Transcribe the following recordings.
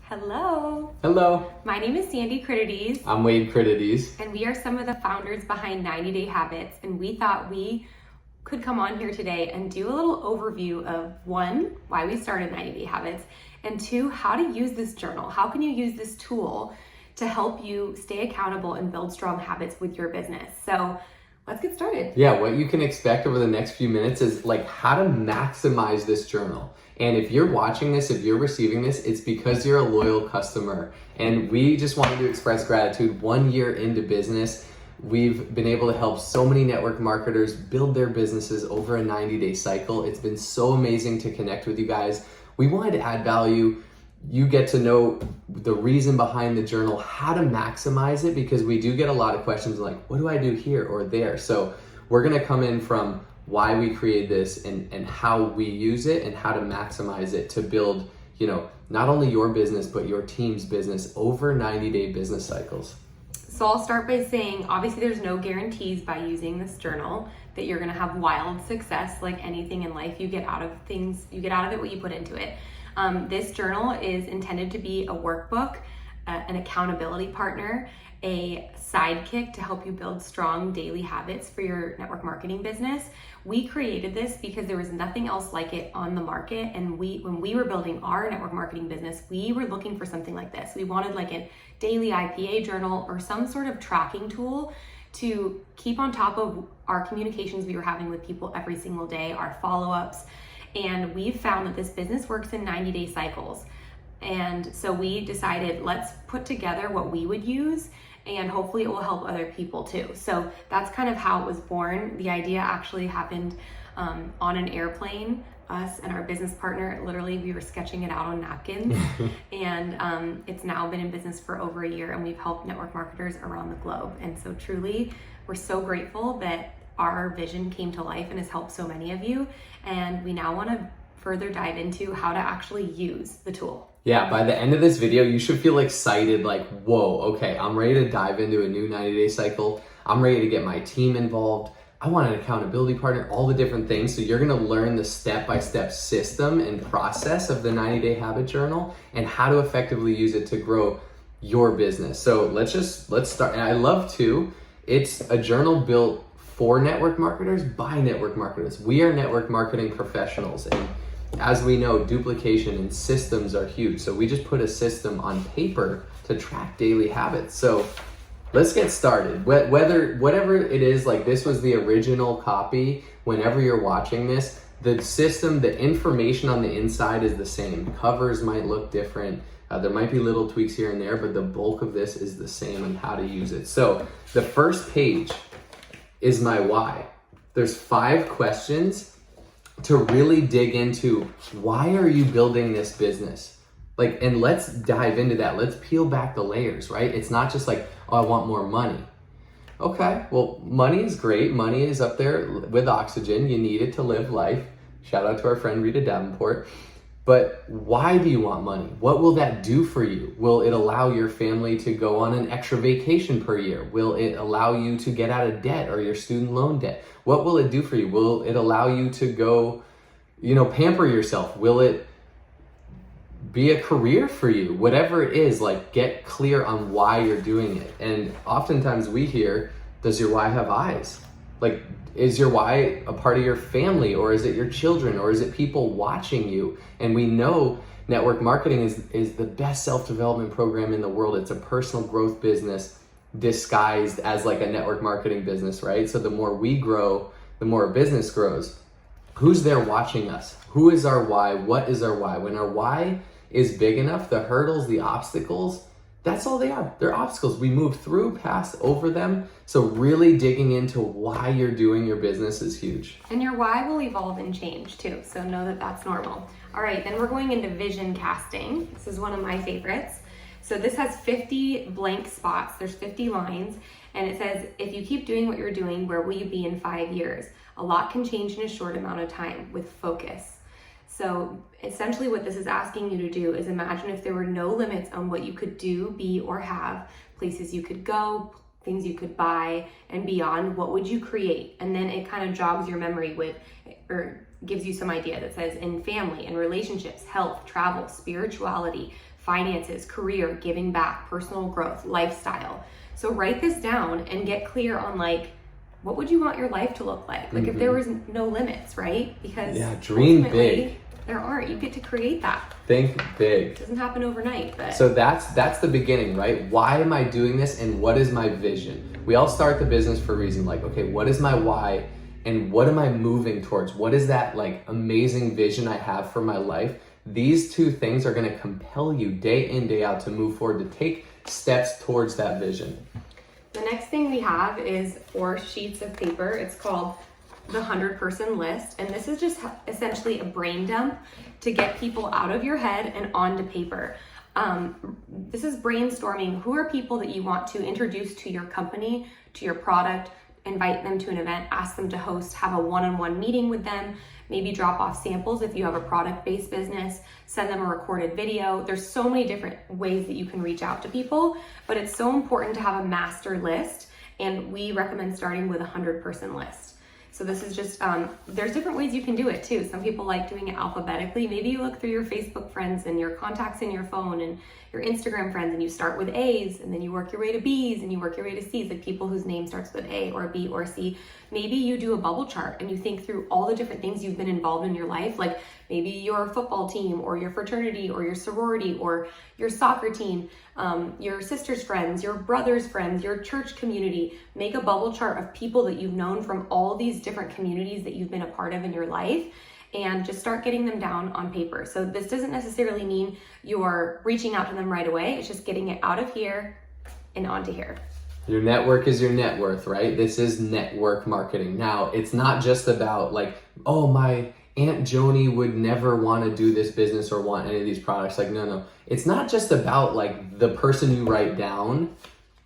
Hello. Hello. My name is Sandy Critides. I'm Wade Critides. And we are some of the founders behind 90 Day Habits. And we thought we could come on here today and do a little overview of one, why we started 90 Day Habits, and two, how to use this journal. How can you use this tool to help you stay accountable and build strong habits with your business? So let's get started. Yeah, what you can expect over the next few minutes is like how to maximize this journal. And if you're watching this, if you're receiving this, it's because you're a loyal customer. And we just wanted to express gratitude. 1 year into business, we've been able to help so many network marketers build their businesses over a 90-day cycle. It's been so amazing to connect with you guys. We wanted to add value. You get to know the reason behind the journal, how to maximize it, because we do get a lot of questions like, what do I do here or there? So we're gonna come in from why we create this and how we use it and how to maximize it to build, not only your business, but your team's business over 90-day business cycles. So I'll start by saying, obviously there's no guarantees by using this journal that you're gonna have wild success. Like anything in life, you get out of it what you put into it. This journal is intended to be a workbook, an accountability partner, a sidekick to help you build strong daily habits for your network marketing business. We created this because there was nothing else like it on the market. And when we were building our network marketing business, we were looking for something like this. We wanted like a daily IPA journal or some sort of tracking tool to keep on top of our communications we were having with people every single day, our follow-ups. And we've found that this business works in 90-day cycles. And so we decided, let's put together what we would use and hopefully it will help other people too. So that's kind of how it was born. The idea actually happened on an airplane. Us and our business partner, literally we were sketching it out on napkins. And it's now been in business for over a year and we've helped network marketers around the globe. And so truly, we're so grateful that our vision came to life and has helped so many of you. And we now want to further dive into how to actually use the tool. Yeah, by the end of this video, you should feel excited, like, whoa, okay, I'm ready to dive into a new 90-day cycle. I'm ready to get my team involved. I want an accountability partner, all the different things. So you're gonna learn the step-by-step system and process of the 90-day habit journal and how to effectively use it to grow your business. So let's start. And I love too, it's a journal built for network marketers by network marketers. We are network marketing professionals. And as we know, duplication and systems are huge. So we just put a system on paper to track daily habits. So let's get started. Whatever it is, like this was the original copy. Whenever you're watching this, the system, the information on the inside is the same. Covers might look different. There might be little tweaks here and there, but the bulk of this is the same on how to use it. So the first page is my why. There's 5 questions to really dig into why are you building this business? And let's dive into that. Let's peel back the layers, right? It's not just like, oh, I want more money. Okay, well, money is great. Money is up there with oxygen. You need it to live life. Shout out to our friend Rita Davenport. But why do you want money? What will that do for you? Will it allow your family to go on an extra vacation per year? Will it allow you to get out of debt or your student loan debt? What will it do for you? Will it allow you to go, pamper yourself? Will it be a career for you? Whatever it is, get clear on why you're doing it. And oftentimes we hear, does your why have eyes? Is your why a part of your family, or is it your children, or is it people watching you? And we know network marketing is the best self-development program in the world. It's a personal growth business disguised as like a network marketing business, right? So the more we grow, the more a business grows. Who's there watching us? Who is our why? What is our why? When our why is big enough, the hurdles, the obstacles, that's all they are. They're obstacles. We move through, pass over them. So really digging into why you're doing your business is huge. And your why will evolve and change too. So know that that's normal. All right, then we're going into vision casting. This is one of my favorites. So this has 50 blank spots. There's 50 lines. And it says, if you keep doing what you're doing, where will you be in 5 years? A lot can change in a short amount of time with focus. So essentially what this is asking you to do is imagine if there were no limits on what you could do, be, or have, places you could go, things you could buy, and beyond, what would you create? And then it kind of jogs your memory with, or gives you some idea that says in family and relationships, health, travel, spirituality, finances, career, giving back, personal growth, lifestyle. So write this down and get clear on like, what would you want your life to look like? Like if there was no limits, right? Because dream big. There aren't. You get to create that. Think big. It doesn't happen overnight, but so that's the beginning, right? Why am I doing this and what is my vision? We all start the business for a reason, like, okay, what is my why and what am I moving towards? What is that like amazing vision I have for my life? These two things are going to compel you day in, day out to move forward, to take steps towards that vision. The next thing we have is 4 sheets of paper. It's called the 100-person list. And this is just essentially a brain dump to get people out of your head and onto paper. This is brainstorming. Who are people that you want to introduce to your company, to your product, invite them to an event, ask them to host, have a one-on-one meeting with them, maybe drop off samples if you have a product-based business, send them a recorded video. There's so many different ways that you can reach out to people, but it's so important to have a master list, and we recommend starting with a 100-person list. So this is just, there's different ways you can do it too. Some people like doing it alphabetically. Maybe you look through your Facebook friends and your contacts in your phone and your Instagram friends, and you start with A's and then you work your way to B's and you work your way to C's, like people whose name starts with A or B or C. Maybe you do a bubble chart and you think through all the different things you've been involved in your life, like maybe your football team or your fraternity or your sorority or your soccer team, your sister's friends, your brother's friends, your church community. Make a bubble chart of people that you've known from all these different communities that you've been a part of in your life, and just start getting them down on paper. So this doesn't necessarily mean you're reaching out to them right away. It's just getting it out of here and onto here. Your network is your net worth, right? This is network marketing. Now, it's not just about like, oh, my Aunt Joni would never want to do this business or want any of these products. Like, no. It's not just about like the person you write down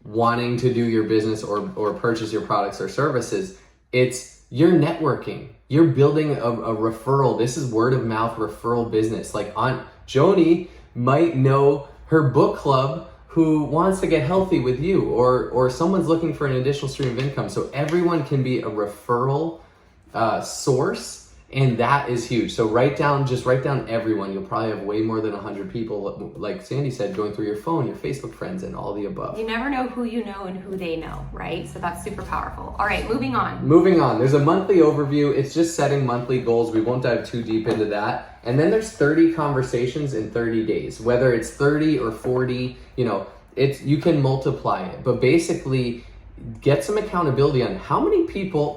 wanting to do your business or purchase your products or services. It's you're networking. You're building a referral. This is word of mouth referral business. Like Aunt Joni might know her book club who wants to get healthy with you, or someone's looking for an additional stream of income. So everyone can be a referral source, and that is huge. So write down everyone. You'll probably have way more than 100 people, like Sandy said, going through your phone, your Facebook friends, and all the above. You never know who you know and who they know, right? So that's super powerful. All right, moving on. There's a monthly overview. It's just setting monthly goals. We won't dive too deep into that. And then there's 30 conversations in 30 days, whether it's 30 or 40, you can multiply it, but basically get some accountability on how many people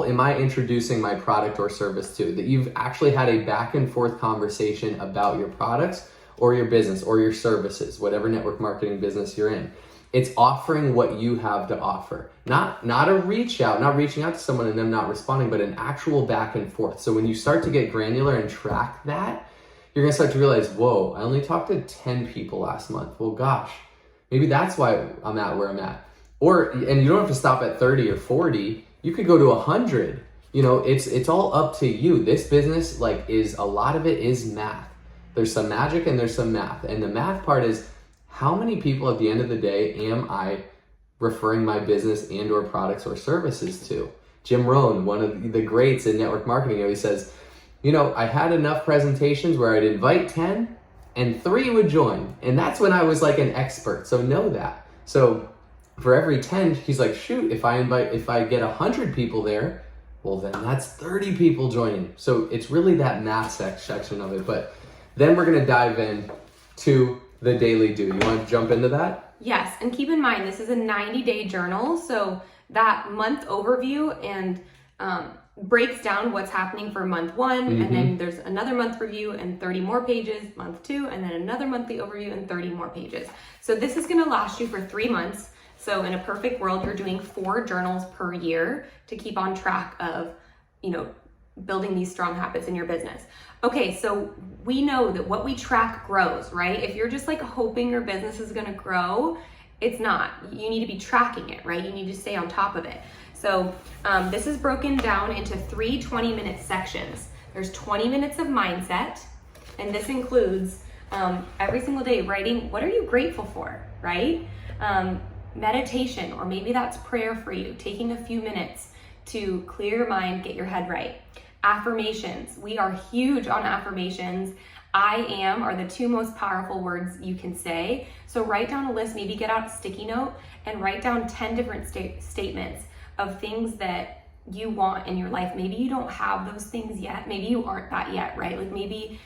am I introducing my product or service to, that you've actually had a back and forth conversation about your products or your business or your services, whatever network marketing business you're in. It's offering what you have to offer. Not a reach out, not reaching out to someone and them not responding, but an actual back and forth. So when you start to get granular and track that, you're gonna start to realize, whoa, I only talked to 10 people last month. Well, gosh, maybe that's why I'm at where I'm at. And you don't have to stop at 30 or 40. You could go to 100. It's all up to you. This business, a lot of it is math. There's some magic and there's some math. And the math part is, how many people at the end of the day am I referring my business and or products or services to? Jim Rohn, one of the greats in network marketing, always says, I had enough presentations where I'd invite 10 and 3 would join. And that's when I was like an expert. So know that. So for every 10, he's like, shoot, if I get 100 people there, well, then that's 30 people joining. So it's really that math section of it. But then we're going to dive in to the daily do. You want to jump into that? Yes. And keep in mind, this is a 90-day journal. So that month overview and breaks down what's happening for month 1. And then there's another month review and 30 more pages, month 2, and then another monthly overview and 30 more pages. So this is going to last you for 3 months. So in a perfect world, you're doing 4 journals per year to keep on track of, building these strong habits in your business. Okay, so we know that what we track grows, right? If you're just like hoping your business is gonna grow, it's not. You need to be tracking it, right? You need to stay on top of it. So this is broken down into 3 20-minute sections. There's 20 minutes of mindset, and this includes every single day writing, what are you grateful for, right? Meditation, or maybe that's prayer for you, taking a few minutes to clear your mind, get your head right. Affirmations. We are huge on affirmations. I am are the two most powerful words you can say. So write down a list, maybe get out a sticky note and write down 10 different statements of things that you want in your life. Maybe you don't have those things yet. Maybe you aren't that yet, right? Like maybe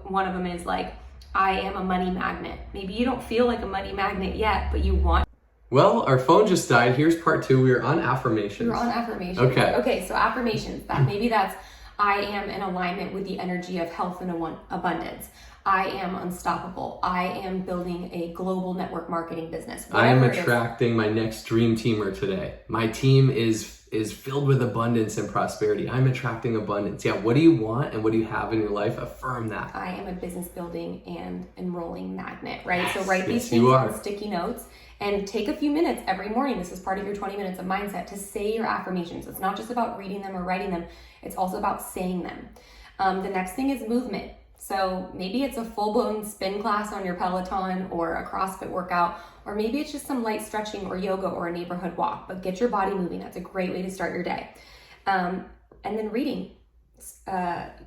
one of them is like, I am a money magnet. Maybe you don't feel like a money magnet yet, but you want. Well, our phone just died. Here's part 2. We were on affirmations. You're on affirmations. Okay. So affirmations, maybe that's, I am in alignment with the energy of health and abundance. I am unstoppable. I am building a global network marketing business. I am attracting my next dream teamer today. My team is filled with abundance and prosperity. I'm attracting abundance. Yeah, what do you want and what do you have in your life? Affirm that. I am a business building and enrolling magnet, right? Yes, so write these things on sticky notes and take a few minutes every morning. This is part of your 20 minutes of mindset to say your affirmations. It's not just about reading them or writing them. It's also about saying them. The next thing is movement. So maybe it's a full-blown spin class on your Peloton or a CrossFit workout, or maybe it's just some light stretching or yoga or a neighborhood walk, but get your body moving. That's a great way to start your day. And then reading.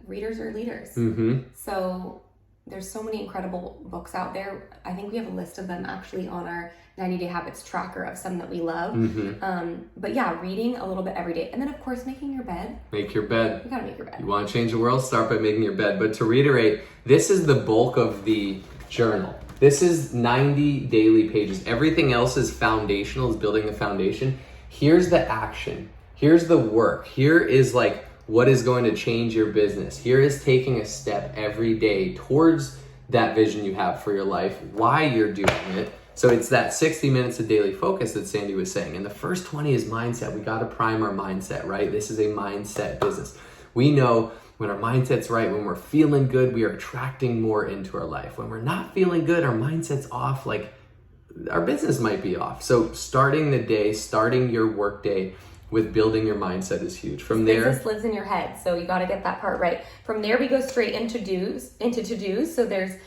Readers are leaders. Mm-hmm. So there's so many incredible books out there. I think we have a list of them actually on our 90-day habits tracker of some that we love. Mm-hmm. But yeah, reading a little bit every day. And then of course, making your bed. Make your bed. You gotta make your bed. You want to change the world? Start by making your bed. But to reiterate, this is the bulk of the journal. This is 90 daily pages. Everything else is foundational, is building the foundation. Here's the action. Here's the work. Here is like what is going to change your business. Here is taking a step every day towards that vision you have for your life, why you're doing it. So it's that 60 minutes of daily focus that Sandy was saying. And the first 20 is mindset. We got to prime our mindset, right? This is a mindset business. We know when our mindset's right, when we're feeling good, we are attracting more into our life. When we're not feeling good, our mindset's off, like our business might be off. So starting the day, starting your work day with building your mindset is huge. From there, business lives in your head, so you got to get that part right. From there, we go straight into to-dos. So there's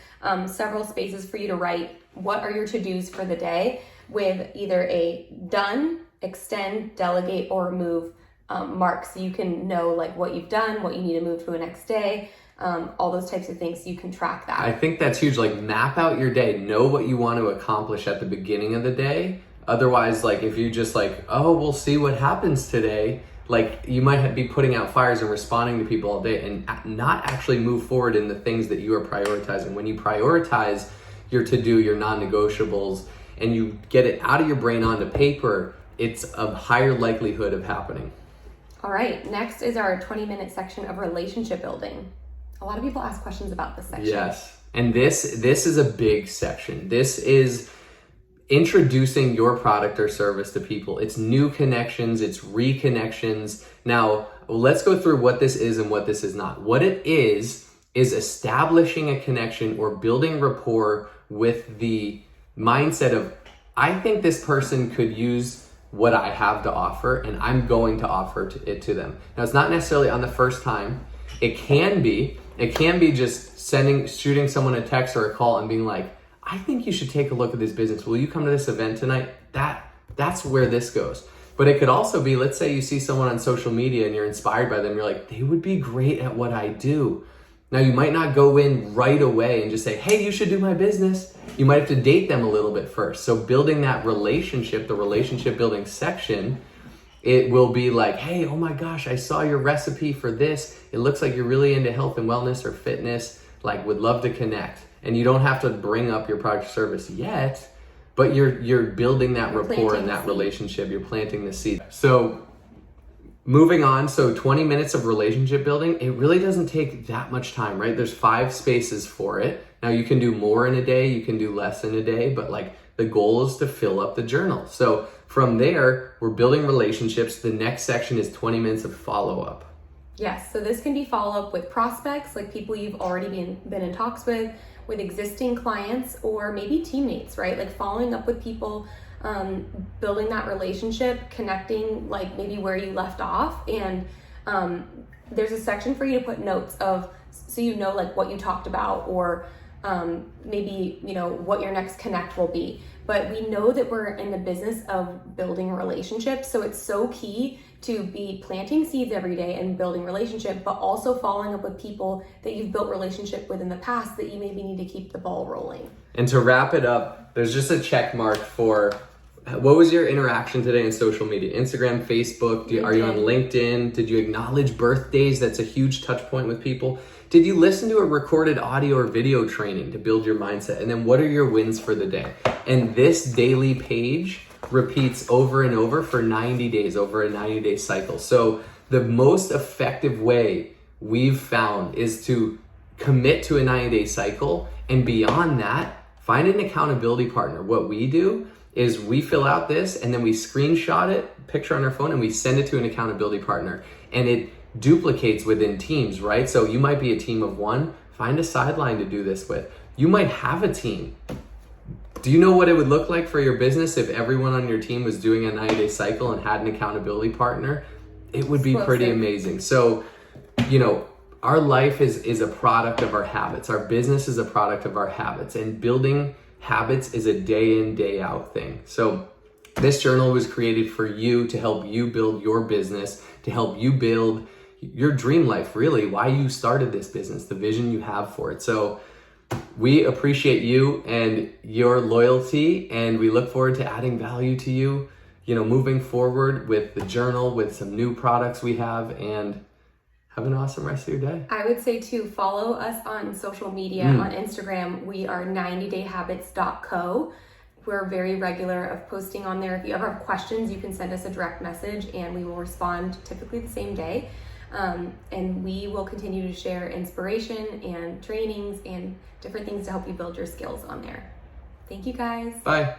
several spaces for you to write what are your to-dos for the day with either a done, extend, delegate, or remove mark, so you can know like what you've done, what you need to move to the next day, all those types of things, so you can track that. I think that's huge. Like map out your day, know what you want to accomplish at the beginning of the day. Otherwise, like if you just like, oh, we'll see what happens today, like you might be putting out fires and responding to people all day and not actually move forward in the things that you are prioritizing. When you prioritize your to-do, your non-negotiables, and you get it out of your brain onto paper, it's a higher likelihood of happening. All right, next is our 20-minute section of relationship building. A lot of people ask questions about this section. Yes, and this is a big section. This is introducing your product or service to people. It's new connections, it's reconnections. Now, let's go through what this is and what this is not. What it is establishing a connection or building rapport with the mindset of, I think this person could use what I have to offer and I'm going to offer it to them. Now, it's not necessarily on the first time. It can be just shooting someone a text or a call and being like, I think you should take a look at this business. Will you come to this event tonight? That's where this goes. But it could also be, let's say you see someone on social media and you're inspired by them. You're like, they would be great at what I do. Now, you might not go in right away and just say, hey, you should do my business. You might have to date them a little bit first. So building that relationship, the relationship building section, it will be like, hey, oh my gosh, I saw your recipe for this. It looks like you're really into health and wellness or fitness. Like, would love to connect. And you don't have to bring up your product or service yet, but you're building that rapport and that relationship. You're planting the seed. So moving on, so 20 minutes of relationship building, it really doesn't take that much time, right? There's 5 spaces for it. Now you can do more in a day, you can do less in a day, but like the goal is to fill up the journal. So from there, we're building relationships. The next section is 20 minutes of follow-up. Yes, so this can be follow-up with prospects, like people you've already been in talks with existing clients, or maybe teammates, right? Like following up with people, building that relationship, connecting like maybe where you left off. And there's a section for you to put notes of, so you know like what you talked about, or maybe you know what your next connect will be. But we know that we're in the business of building relationships, so it's so key to be planting seeds every day and building relationship, but also following up with people that you've built relationship with in the past that you maybe need to keep the ball rolling. And to wrap it up, there's just a check mark for what was your interaction today in social media? Instagram, Facebook, are you on LinkedIn? Did you acknowledge birthdays? That's a huge touch point with people. Did you listen to a recorded audio or video training to build your mindset? And then what are your wins for the day? And this daily page repeats over and over for 90 days, over a 90-day cycle. So the most effective way we've found is to commit to a 90-day cycle, and beyond that, find an accountability partner. What we do is we fill out this and then we screenshot it, picture on our phone, and we send it to an accountability partner. And it duplicates within teams, right? So you might be a team of one, find a sideline to do this with. You might have a team. Do you know what it would look like for your business if everyone on your team was doing a 90-day cycle and had an accountability partner? It would be pretty amazing. So, you know, our life is a product of our habits. Our business is a product of our habits, and building habits is a day in, day out thing. So this journal was created for you, to help you build your business, to help you build your dream life, really, why you started this business, the vision you have for it. So we appreciate you and your loyalty, and we look forward to adding value to you, you know, moving forward with the journal, with some new products we have, and have an awesome rest of your day. I would say to follow us on social media, on Instagram. We are 90dayhabits.co. We're very regular of posting on there. If you ever have questions, you can send us a direct message and we will respond typically the same day. And we will continue to share inspiration and trainings and different things to help you build your skills on there. Thank you guys. Bye.